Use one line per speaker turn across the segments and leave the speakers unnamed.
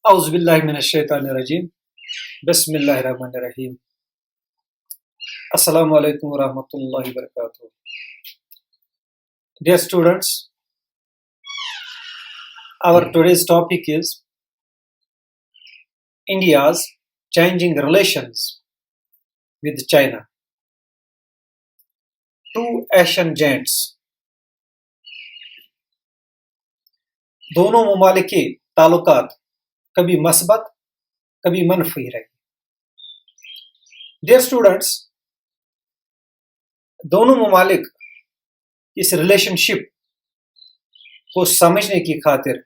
اعوذ باللہ من الشیطان الرجیم بسم اللہ الرحمن الرحیم السلام علیکم ورحمۃ اللہ وبرکاتہ. Dear students, our today's topic is India's changing relations with China. Two Asian giants. دونوں ممالک کے تعلقات کبھی مثبت کبھی منفی رہے. Dear students, دونوں ممالک اس ریلیشن شپ کو سمجھنے کی خاطر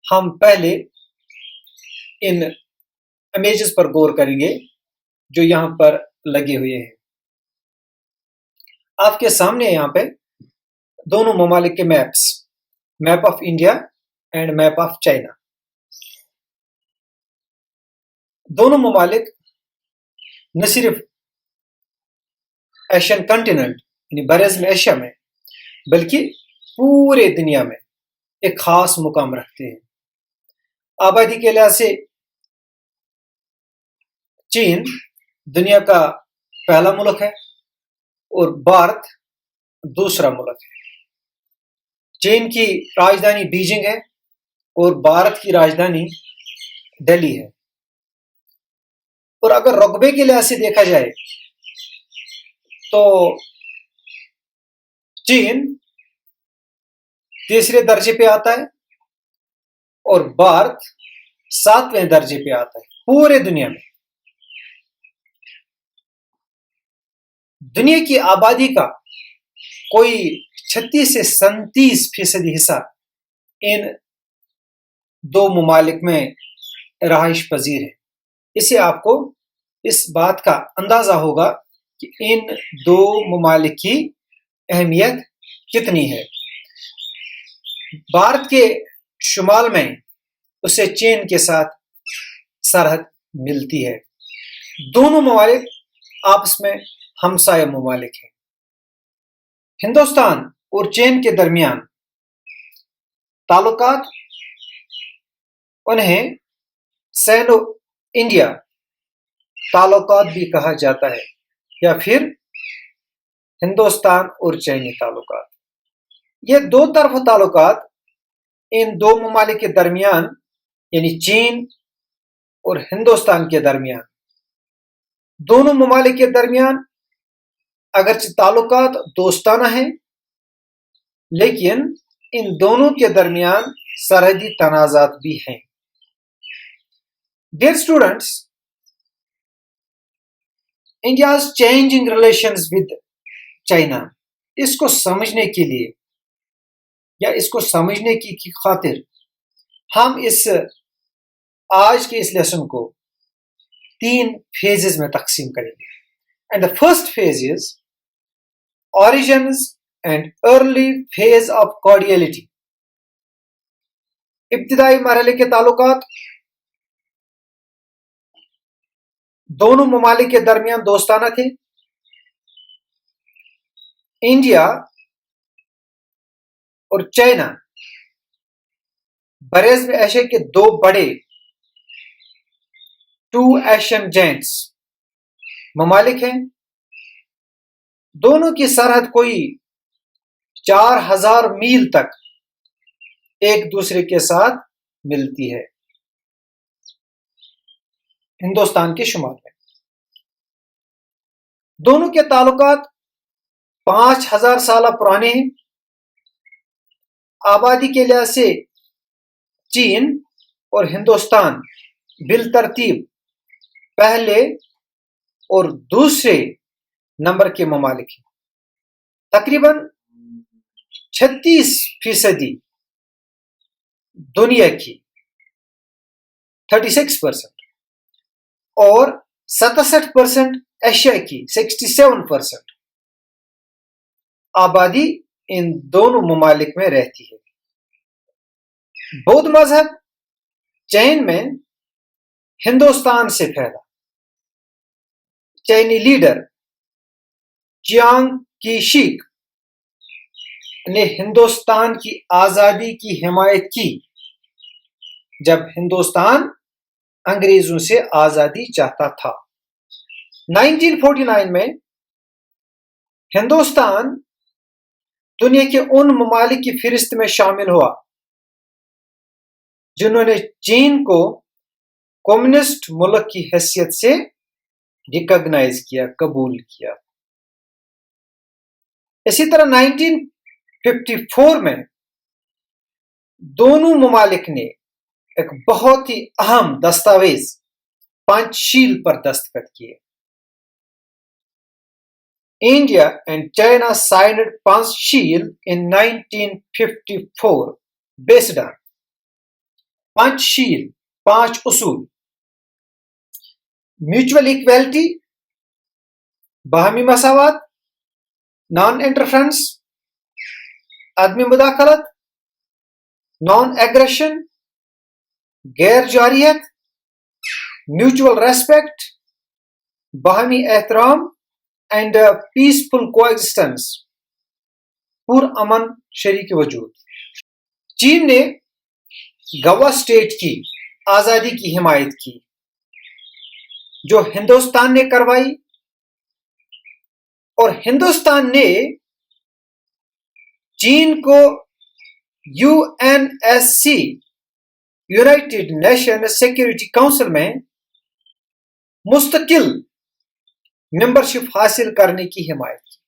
ہم پہلے ان امیجز پر غور کریں گے جو یہاں پر لگے ہوئے ہیں. آپ کے سامنے یہاں پہ دونوں ممالک کے maps, map of India and map of China. دونوں ممالک نہ صرف ایشین کنٹیننٹ یعنی براعظم ایشیا میں بلکہ پورے دنیا میں ایک خاص مقام رکھتے ہیں. آبادی کے لحاظ سے چین دنیا کا پہلا ملک ہے اور بھارت دوسرا ملک ہے. چین کی راجدھانی بیجنگ ہے اور بھارت کی راجدھانی دہلی ہے. اور اگر رقبے کے لحاظ سے دیکھا جائے تو چین تیسرے درجے پہ آتا ہے اور بھارت 7ویں درجے پہ آتا ہے پورے دنیا میں. دنیا کی آبادی کا کوئی 36 سے 37% حصہ ان دو ممالک میں رہائش پذیر ہے. اس سے آپ کو اس بات کا اندازہ ہوگا کہ ان دو ممالک کی اہمیت کتنی ہے. بھارت کے شمال میں اسے چین کے ساتھ سرحد ملتی ہے. دونوں ممالک آپس میں ہمسایہ ممالک ہیں. ہندوستان اور چین کے درمیان تعلقات انہیں سینو انڈیا تعلقات بھی کہا جاتا ہے یا پھر ہندوستان اور چینی تعلقات. یہ دو طرفہ تعلقات ان دو ممالک کے درمیان یعنی چین اور ہندوستان کے درمیان، دونوں ممالک کے درمیان اگرچہ تعلقات دوستانہ ہیں لیکن ان دونوں کے درمیان سرحدی تنازعات بھی ہیں. Dear students, India's changing relations with China، اس کو سمجھنے کے لیے یا اس کو سمجھنے کی خاطر ہم آج کے اس لیسن کو 3 phases میں تقسیم کریں گے. And the first phase is origins and early phase of cordiality. ابتدائی مرحلے کے تعلقات دونوں ممالک کے درمیان دوستانہ تھے. انڈیا اور چائنا براعظم ایشیا کے دو بڑے ٹو ایشین جائنٹس ممالک ہیں. دونوں کی سرحد کوئی 4000 میل تک ایک دوسرے کے ساتھ ملتی ہے ہندوستان کے شمال میں. دونوں کے تعلقات 5000 سالہ پرانے ہیں. آبادی کے لحاظ سے چین اور ہندوستان بالترتیب پہلے اور دوسرے نمبر کے ممالک ہیں. تقریباً 36% دنیا کی 36% اور 67% ایشیا کی 67% آبادی ان دونوں ممالک میں رہتی ہے. بودھ مذہب چین میں ہندوستان سے پھیلا. چینی لیڈر چیانگ کی شیک نے ہندوستان کی آزادی کی حمایت کی جب ہندوستان انگریزوں سے آزادی چاہتا تھا۔ 1949 میں ہندوستان دنیا کے ان ممالک کی فہرست میں شامل ہوا جنہوں نے چین کو کمیونسٹ ملک کی حیثیت سے ریکگنائز کیا، قبول کیا۔ اسی طرح 1954 میں دونوں ممالک نے ایک بہت ہی اہم دستاویز پانچ شیل پر دستخط کیے۔ India and China signed Panchsheel in 1954 based on Panchsheel, پانچ اصول: میوچول ایکویلٹی، باہمی مساوات، نان انٹرفرنس، عدم مداخلت، نان ایگریشن، غیر جارحیت، میوچول ریسپیکٹ، باہمی احترام، اینڈ پیسفل کو ایگزسٹنس، پرامن شریک وجود۔ چین نے گوا اسٹیٹ کی آزادی کی حمایت کی جو ہندوستان نے کروائی، اور ہندوستان نے چین کو UNSC United nation security council میں مستقل ممبرشپ حاصل کرنے کی حمایت کی۔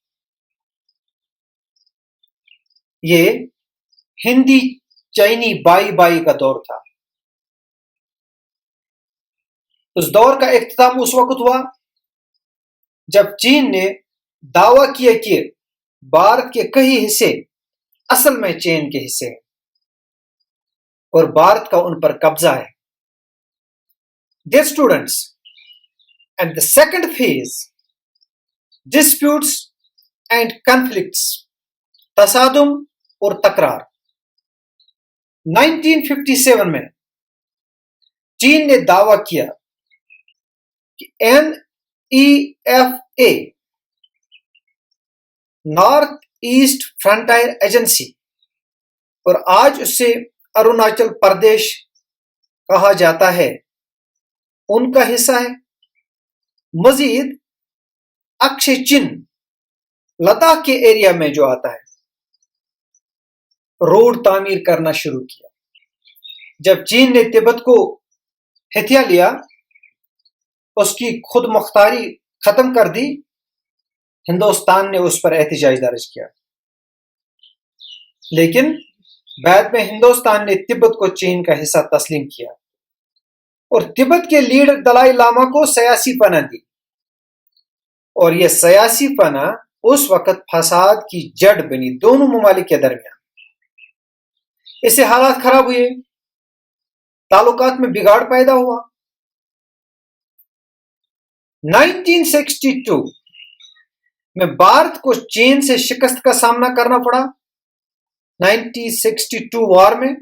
یہ ہندی چینی بائی بائی کا دور تھا۔ اس دور کا اختتام اس وقت ہوا جب چین نے دعویٰ کیا کہ بھارت کے کئی حصے اصل میں چین کے حصے ہیں اور بھارت کا ان پر قبضہ ہے۔ Dear students, and the second phase, disputes and conflicts، تصادم اور تکرار۔ 1957 میں چین نے دعویٰ کیا کہ NEFA نارتھ ایسٹ فرنٹائر ایجنسی، اور آج اسے اروناچل پردیش کہا جاتا ہے، ان کا حصہ ہے۔ مزید اکشے چین لداخ کے ایریا میں جو آتا ہے، روڈ تعمیر کرنا شروع کیا۔ جب چین نے تبت کو ہتھیا لیا، اس کی خود مختاری ختم کر دی، ہندوستان نے اس پر احتجاج درج کیا، لیکن بعد میں ہندوستان نے تبت کو چین کا حصہ تسلیم کیا اور تبت کے لیڈر دلائی لاما کو سیاسی پناہ دی، اور یہ سیاسی پناہ اس وقت فساد کی جڑ بنی دونوں ممالک کے درمیان۔ اس سے حالات خراب ہوئے، تعلقات میں بگاڑ پیدا ہوا۔ 1962 میں بھارت کو چین سے شکست کا سامنا کرنا پڑا۔ 1962 وار میں،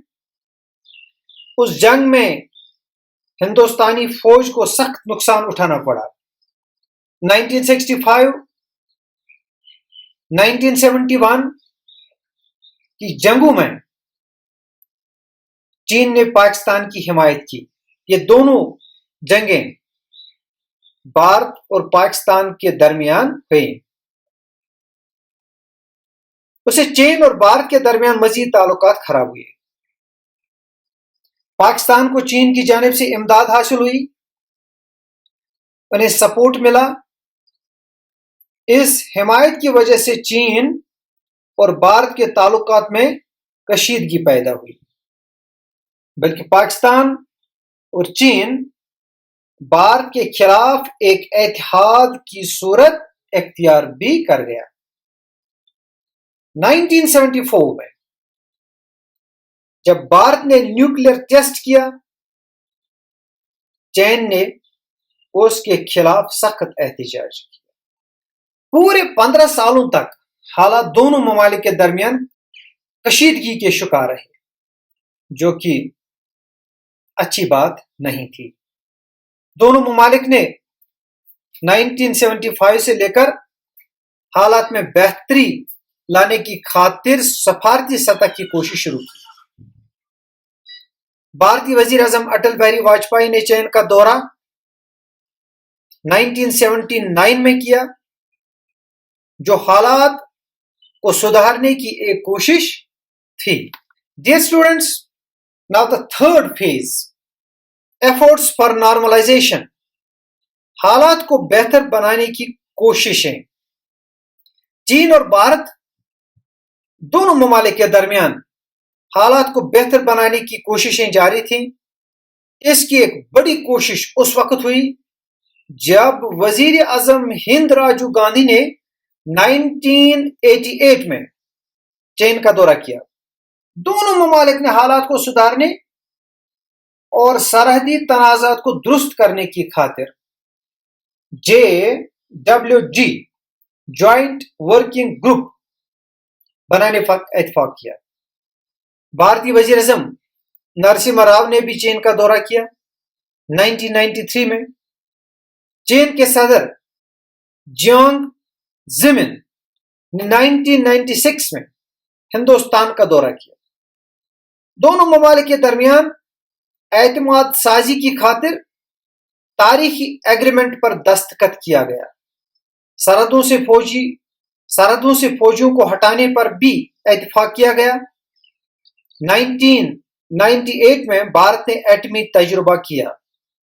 اس جنگ میں ہندوستانی فوج کو سخت نقصان اٹھانا پڑا۔ 1965 1971 کی جنگوں میں چین نے پاکستان کی حمایت کی۔ یہ دونوں جنگیں بھارت اور پاکستان کے درمیان ہوئیں۔ اسے چین اور بھارت کے درمیان مزید تعلقات خراب ہوئے۔ پاکستان کو چین کی جانب سے امداد حاصل ہوئی، انہیں سپورٹ ملا۔ اس حمایت کی وجہ سے چین اور بھارت کے تعلقات میں کشیدگی پیدا ہوئی، بلکہ پاکستان اور چین بھارت کے خلاف ایک اتحاد کی صورت اختیار بھی کر گیا۔ 1974 میں جب بھارت نے نیوکلیر ٹیسٹ کیا، چین نے اس کے خلاف سخت احتجاج کیا۔ پورے 15 سالوں تک حالات دونوں ممالک کے درمیان کشیدگی کے شکار رہے، جو کہ اچھی بات نہیں تھی۔ دونوں ممالک نے 1975 سے لے کر حالات میں بہتری لانے کی خاطر سفارتی سطح کی کوشش شروع کی۔ بھارتی وزیر اعظم اٹل بہاری واجپئی نے چین کا دورہ 1979 میں کیا، جو حالات کو سدھارنے کی ایک کوشش تھی. Dear students, now the third phase, efforts for normalization. حالات کو بہتر بنانے کی کوششیں. چین اور بھارت دونوں ممالک کے درمیان حالات کو بہتر بنانے کی کوششیں جاری تھیں. اس کی ایک بڑی کوشش اس وقت ہوئی جب وزیر اعظم ہند راجیو گاندھی نے 1988 میں چین کا دورہ کیا. دونوں ممالک نے حالات کو سدھارنے اور سرحدی تنازعات کو درست کرنے کی خاطر JWG جوائنٹ ورکنگ گروپ بنانے پر اتفاق کیا. بھارتی وزیر اعظم نرسمہا راؤ نے بھی چین کا دورہ کیا 1993 میں. چین کے صدر جیانگ زیمن نے 1996 میں ہندوستان کا دورہ کیا. دونوں ممالک کے درمیان اعتماد سازی کی خاطر تاریخی ایگریمنٹ پر دستخط کیا گیا. سرحدوں سے فوجیوں کو ہٹانے پر بھی اتفاق کیا گیا. 1998 میں بھارت نے ایٹمی تجربہ کیا.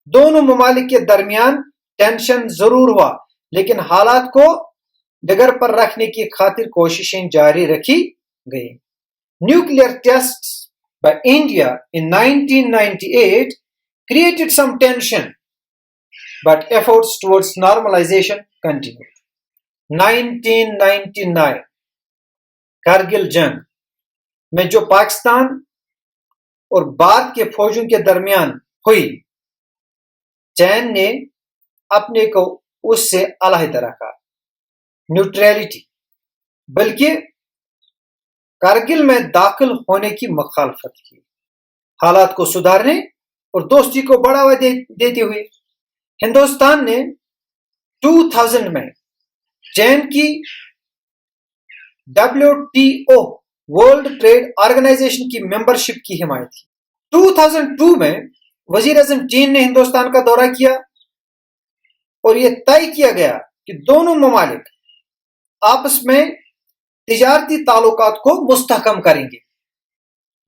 دونوں ممالک کے درمیان ٹینشن ضرور ہوا، لیکن حالات کو ڈگر پر رکھنے کی خاطر کوششیں جاری رکھی گئی. Nuclear test by India in 1998 created some tension, but efforts towards normalization continued. 1999 Kargil جنگ میں جو پاکستان اور بھارت کے فوجوں کے درمیان ہوئی، چین نے اپنے کو اس سے علیحدہ رکھا، نیوٹریلٹی، بلکہ کارگل میں داخل ہونے کی مخالفت کی. حالات کو سدھارنے اور دوستی کو بڑھاوا دیتے ہوئے ہندوستان نے 2000 میں چین کی WTO ورلڈ ٹریڈ آرگنائزیشن کی ممبرشپ کی حمایت کی. 2002 میں وزیر اعظم چین نے ہندوستان کا دورہ کیا اور یہ طے کیا گیا کہ دونوں ممالک آپس میں تجارتی تعلقات کو مستحکم کریں گے.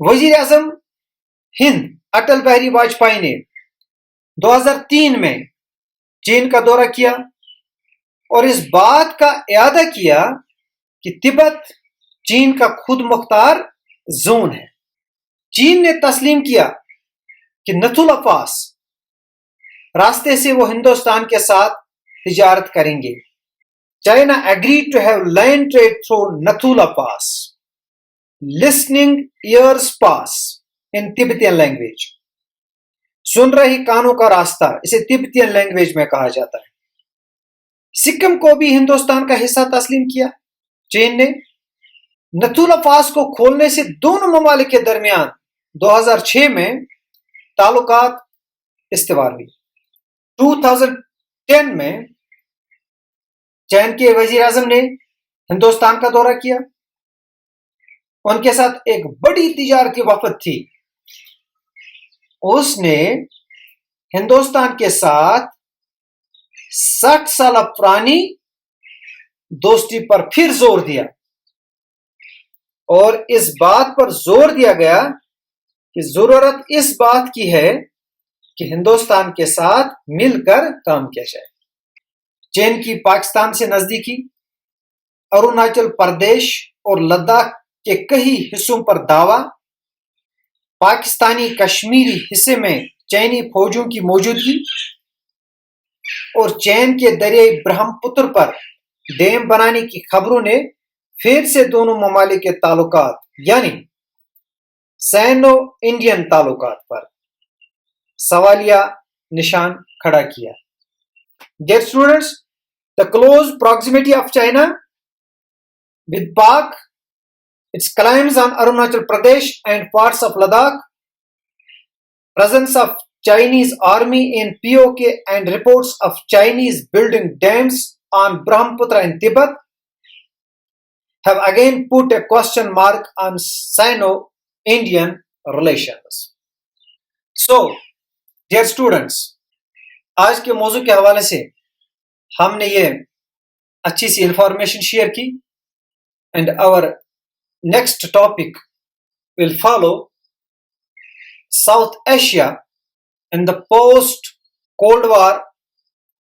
وزیر اعظم ہند اٹل بہاری واجپئی نے 2003 میں چین کا دورہ کیا اور اس بات کا اعادہ کیا کہ تبت چین کا خود مختار زون ہے. چین نے تسلیم کیا کہ نتھولا پاس راستے سے وہ ہندوستان کے ساتھ تجارت کریں گے. China agreed to have land trade through Nathula Pass, listening ears pass in Tibetan language. سن رہی کانوں کا راستہ، اسے تبتین لینگویج میں کہا جاتا ہے. سکم کو بھی ہندوستان کا حصہ تسلیم کیا. چین نے نتھولا پاس کو کھولنے سے دونوں ممالک کے درمیان 2006 میں تعلقات استوار ہوئی. 2010 میں چین کے وزیر اعظم نے ہندوستان کا دورہ کیا. ان کے ساتھ ایک بڑی تجارتی وفد تھی. اس نے ہندوستان کے ساتھ 60 سالہ پرانی دوستی پر پھر زور دیا اور اس بات پر زور دیا گیا کہ ضرورت اس بات کی ہے کہ ہندوستان کے ساتھ مل کر کام کیا جائے. چین کی پاکستان سے نزدیکی، اروناچل پردیش اور لداخ کے کئی حصوں پر دعویٰ، پاکستانی کشمیری حصے میں چینی فوجوں کی موجودگی اور چین کے دریائے برہم پتر پر ڈیم بنانے کی خبروں نے پھر سے دونوں ممالک کے تعلقات یعنی سینو انڈین تعلقات پر سوالیہ نشان کھڑا کیا. Dear students, the close proximity of China with Pak, its claims on Arunachal Pradesh and parts of Ladakh, presence of Chinese army in POK and reports of Chinese building dams on Brahmaputra in Tibet have again put a question mark on Sino-Indian relations. So, dear students, آج کے موضوع کے حوالے سے ہم نے یہ اچھی سی انفارمیشن شیئر کی and our next topic will follow South Asia in the post-Cold War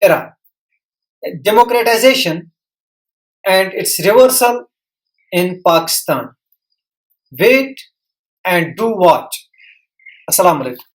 era, democratization and its reversal in Pakistan. Wait and do watch. Assalamu alaikum.